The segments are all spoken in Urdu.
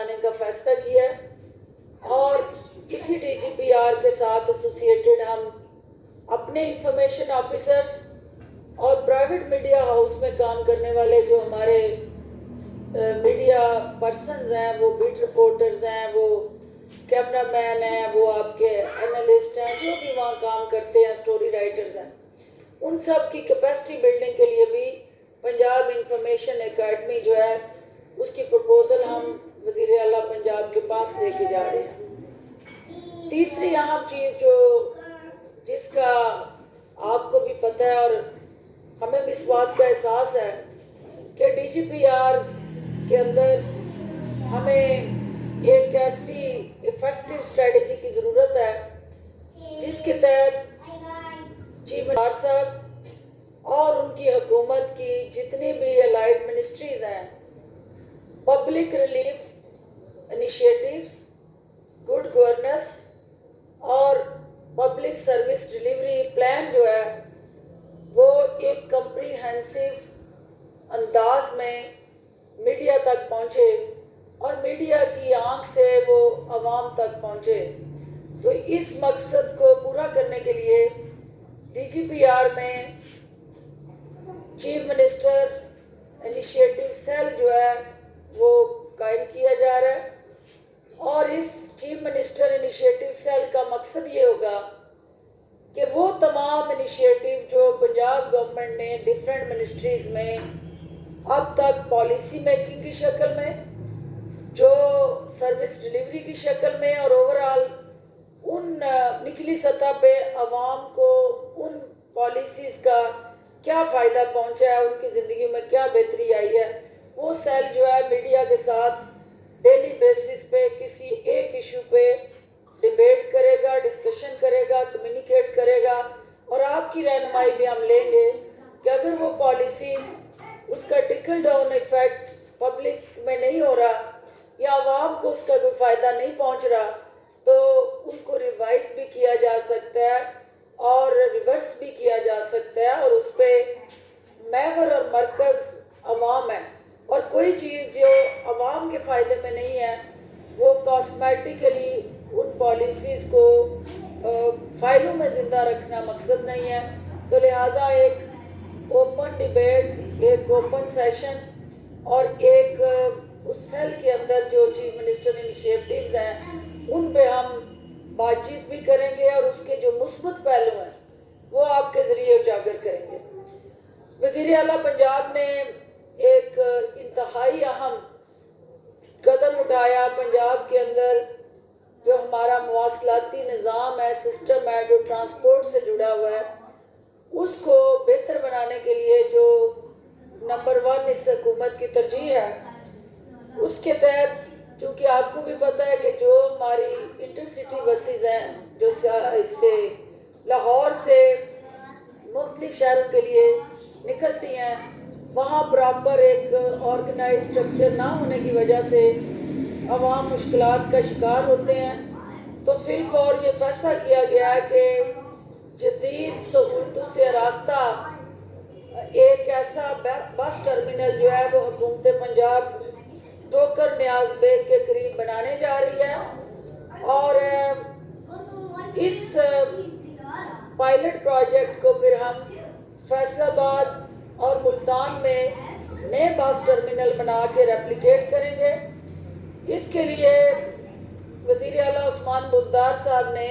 بنانے کا فیصلہ کیا ہے اور اسی DGPR کے ساتھ ایسوسیٹڈ ہم اپنے انفارمیشن آفیسرز اور پرائیویٹ میڈیا ہاؤس میں کام کرنے والے جو ہمارے میڈیا پرسنز ہیں، وہ بیٹ رپورٹرز ہیں، وہ کیمرہ مین ہیں، وہ آپ کے اینالسٹ ہیں، جو بھی وہاں کام کرتے ہیں، سٹوری رائٹرز ہیں، ان سب کی کیپیسٹی بلڈنگ کے لیے بھی پنجاب انفارمیشن اکیڈمی جو ہے اس کی پروپوزل ہم وزیر اعلیٰ پنجاب کے پاس لے کے جا رہے ہیں۔ تیسری اہم چیز جس کا آپ کو بھی پتہ ہے اور ہمیں بھی اس بات کا احساس ہے کہ DGPR کے اندر ہمیں ایک ایسی ایفیکٹو اسٹریٹجی کی ضرورت ہے جس کے تحت چیف منسٹر صاحب اور ان کی حکومت کی جتنی بھی الائڈ منسٹریز ہیں، public relief initiatives, good governance اور پبلک سروس ڈیلیوری پلان جو ہے وہ ایک کمپریہنسو انداز میں میڈیا تک پہنچے اور میڈیا کی آنکھ سے وہ عوام تک پہنچے۔ تو اس مقصد کو پورا کرنے کے لیے DGPR میں چیف منسٹر انیشیٹو سیل جو ہے وہ قائم کیا جا رہا ہے اور اس چیف منسٹر انیشیٹو سیل کا مقصد یہ ہوگا کہ وہ تمام انیشیٹو جو پنجاب گورنمنٹ نے ڈیفرنٹ منسٹریز میں اب تک پالیسی میکنگ کی شکل میں، جو سروس ڈیلیوری کی شکل میں اور اوورآل ان نچلی سطح پہ عوام کو ان پالیسیز کا کیا فائدہ پہنچا ہے، ان کی زندگی میں کیا بہتری آئی ہے، وہ سیل جو ہے میڈیا کے ساتھ ڈیلی بیسس پہ کسی ایک ایشو پہ ڈیبیٹ کرے گا، ڈسکشن کرے گا، کمیونیکیٹ کرے گا اور آپ کی رہنمائی بھی ہم لیں گے کہ اگر وہ پالیسیز اس کا ٹرکل ڈاؤن ایفیکٹ پبلک میں نہیں ہو رہا یا عوام کو اس کا کوئی فائدہ نہیں پہنچ رہا تو ان کو ریوائز بھی کیا جا سکتا ہے اور ریورس بھی کیا جا سکتا ہے اور اس پہ محور اور مرکز عوام ہے اور کوئی چیز جو عوام کے فائدے میں نہیں ہے وہ کاسمیٹیکلی ان پالیسیز کو فائلوں میں زندہ رکھنا مقصد نہیں ہے۔ تو لہٰذا ایک اوپن ڈیبیٹ، ایک اوپن سیشن اور ایک اس سیل کے اندر جو چیف منسٹر انیشیٹیوز ہیں ان پہ ہم بات چیت بھی کریں گے اور اس کے جو مثبت پہلو ہیں وہ آپ کے ذریعے اجاگر کریں گے۔ وزیر اعلیٰ پنجاب نے ایک انتہائی اہم قدم اٹھایا پنجاب کے اندر، جو ہمارا مواصلاتی نظام ہے، سسٹم ہے، جو ٹرانسپورٹ سے جڑا ہوا ہے، اس کو بہتر بنانے کے لیے جو نمبر 1 اس حکومت کی ترجیح ہے، اس کے تحت چونکہ آپ کو بھی پتہ ہے کہ جو ہماری انٹرسٹی بسیز ہیں جو اس سے لاہور سے مختلف شہروں کے لیے نکلتی ہیں، وہاں پراپر ایک آرگنائز اسٹرکچر نہ ہونے کی وجہ سے عوام مشکلات کا شکار ہوتے ہیں۔ تو فی الفور یہ فیصلہ کیا گیا ہے کہ جدید سہولتوں سے آراستہ ایک ایسا بس ٹرمینل جو ہے وہ حکومت پنجاب ٹوکر نیاز بیگ کے قریب بنانے جا رہی ہے اور اس پائلٹ پروجیکٹ کو پھر ہم فیصل آباد اور ملتان میں نئے بس ٹرمینل بنا کے ریپلیکیٹ کریں گے۔ اس کے لیے وزیر اعلیٰ عثمان بزدار صاحب نے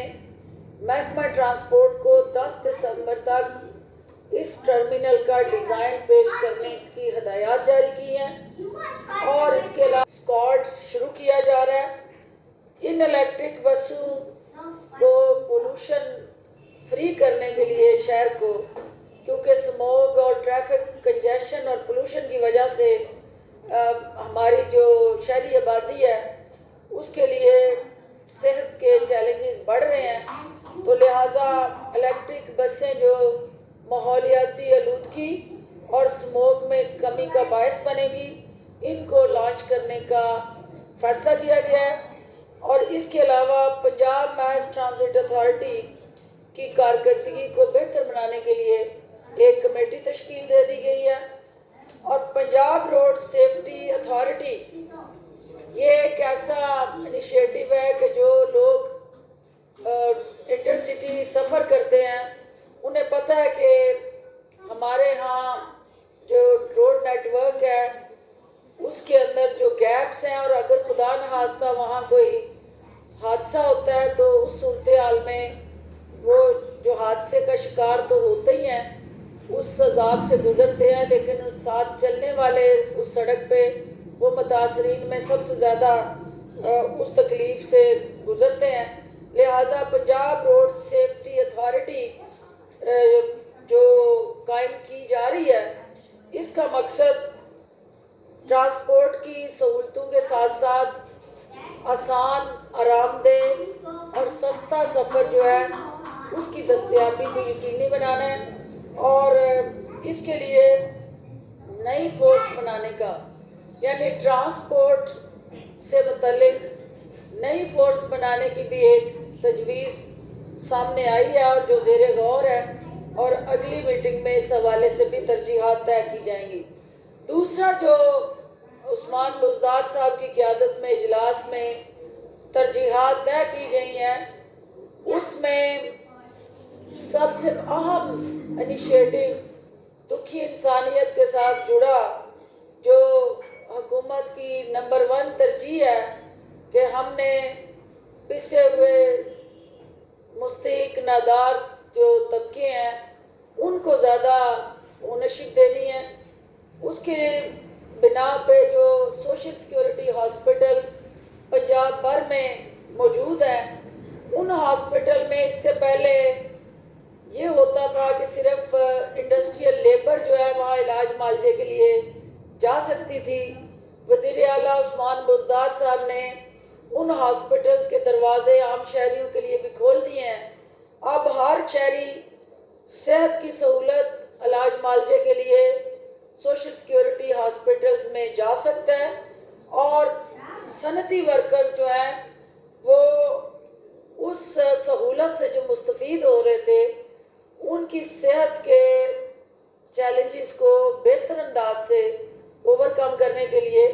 محکمہ ٹرانسپورٹ کو 10 دسمبر تک اس ٹرمینل کا ڈیزائن پیش کرنے کی ہدایات جاری کی ہیں اور اس کے علاوہ اسکواڈ شروع کیا جا رہا ہے۔ ان الیکٹرک بسوں کو پولوشن فری کرنے کے لیے شہر کو، کیونکہ سموگ اور ٹریفک کنجیشن اور پولوشن کی وجہ سے ہماری جو شہری آبادی ہے اس کے لیے صحت کے چیلنجز بڑھ رہے ہیں، تو لہٰذا الیکٹرک بسیں جو ماحولیاتی آلودگی اور سموگ میں کمی کا باعث بنے گی، ان کو لانچ کرنے کا فیصلہ کیا گیا ہے۔ اور اس کے علاوہ پنجاب میس ٹرانزٹ اتھارٹی کی کارکردگی کو بہتر بنانے کے لیے ایک کمیٹی تشکیل دے دی گئی ہے اور پنجاب روڈ سیفٹی اتھارٹی یہ ایک ایسا انیشیٹو ہے کہ جو لوگ انٹر سٹی سفر کرتے ہیں انہیں پتہ ہے کہ ہمارے ہاں جو روڈ نیٹ ورک ہے اس کے اندر جو گیپس ہیں، اور اگر خدا نخواستہ وہاں کوئی حادثہ ہوتا ہے تو اس صورتحال میں وہ جو حادثے کا شکار تو ہوتے ہی ہیں، اس عذاب سے گزرتے ہیں، لیکن ساتھ چلنے والے اس سڑک پہ وہ متاثرین میں سب سے زیادہ اس تکلیف سے گزرتے ہیں۔ لہٰذا پنجاب روڈ سیفٹی اتھارٹی جو قائم کی جا رہی ہے، اس کا مقصد ٹرانسپورٹ کی سہولتوں کے ساتھ ساتھ آسان، آرام دہ اور سستا سفر جو ہے اس کی دستیابی کو یقینی بنانا ہے، اور اس کے لیے نئی فورس بنانے کا، یعنی ٹرانسپورٹ سے متعلق نئی فورس بنانے کی بھی ایک تجویز سامنے آئی ہے اور جو زیر غور ہے، اور اگلی میٹنگ میں اس حوالے سے بھی ترجیحات طے کی جائیں گی۔ دوسرا جو عثمان بزدار صاحب کی قیادت میں اجلاس میں ترجیحات طے کی گئی ہیں، اس میں سب سے اہم انیشیٹو دکھی انسانیت کے ساتھ جڑا جو حکومت کی نمبر 1 ترجیح ہے کہ ہم نے پسے ہوئے مستحق نادار جو طبقے ہیں ان کو زیادہ اونرشپ دینی ہے۔ اس کے بنا پہ جو سوشل سیکیورٹی ہاسپٹل پنجاب بھر میں موجود ہیں، ان ہاسپٹل میں اس سے پہلے یہ ہوتا تھا کہ صرف انڈسٹریل لیبر جو ہے وہاں علاج معالجے کے لیے جا سکتی تھی۔ وزیر اعلیٰ عثمان بزدار صاحب نے ان ہاسپٹلز کے دروازے عام شہریوں کے لیے بھی کھول دیے ہیں۔ اب ہر شہری صحت کی سہولت، علاج معالجے کے لیے سوشل سیکیورٹی ہاسپٹلز میں جا سکتا ہے، اور صنعتی ورکرز جو ہیں وہ اس سہولت سے جو مستفید ہو رہے تھے ان کی صحت کے چیلنجز کو بہتر انداز سے اوور کم کرنے کے لیے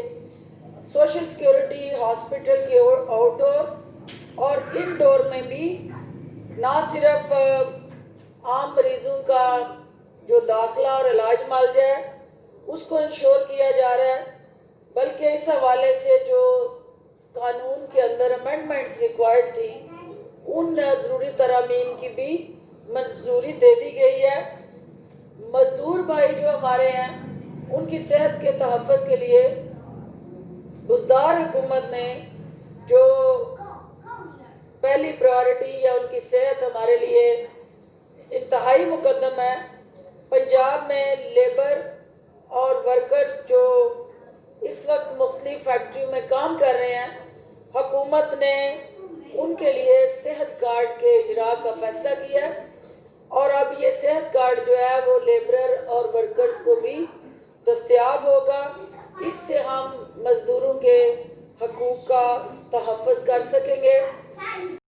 سوشل سیکیورٹی ہاسپٹل کے آؤٹ ڈور اور ان ڈور میں بھی نہ صرف عام مریضوں کا جو داخلہ اور علاج معالجہ ہے اس کو انشور کیا جا رہا ہے، بلکہ اس حوالے سے جو قانون کے اندر امینڈمنٹس ریکوائرڈ تھی ان ضروری ترامیم کی بھی منظوری دے دی گئی ہے۔ مزدور بھائی جو ہمارے ہیں ان کی صحت کے تحفظ کے لیے بزدار حکومت نے جو پہلی پرائورٹی یا ان کی صحت ہمارے لیے انتہائی مقدم ہے۔ پنجاب میں لیبر اور ورکرز جو اس وقت مختلف فیکٹریوں میں کام کر رہے ہیں، حکومت نے ان کے لیے صحت کارڈ کے اجراء کا فیصلہ کیا ہے، اور اب یہ صحت کارڈ جو ہے وہ لیبرر اور ورکرز کو بھی دستیاب ہوگا۔ اس سے ہم مزدوروں کے حقوق کا تحفظ کر سکیں گے۔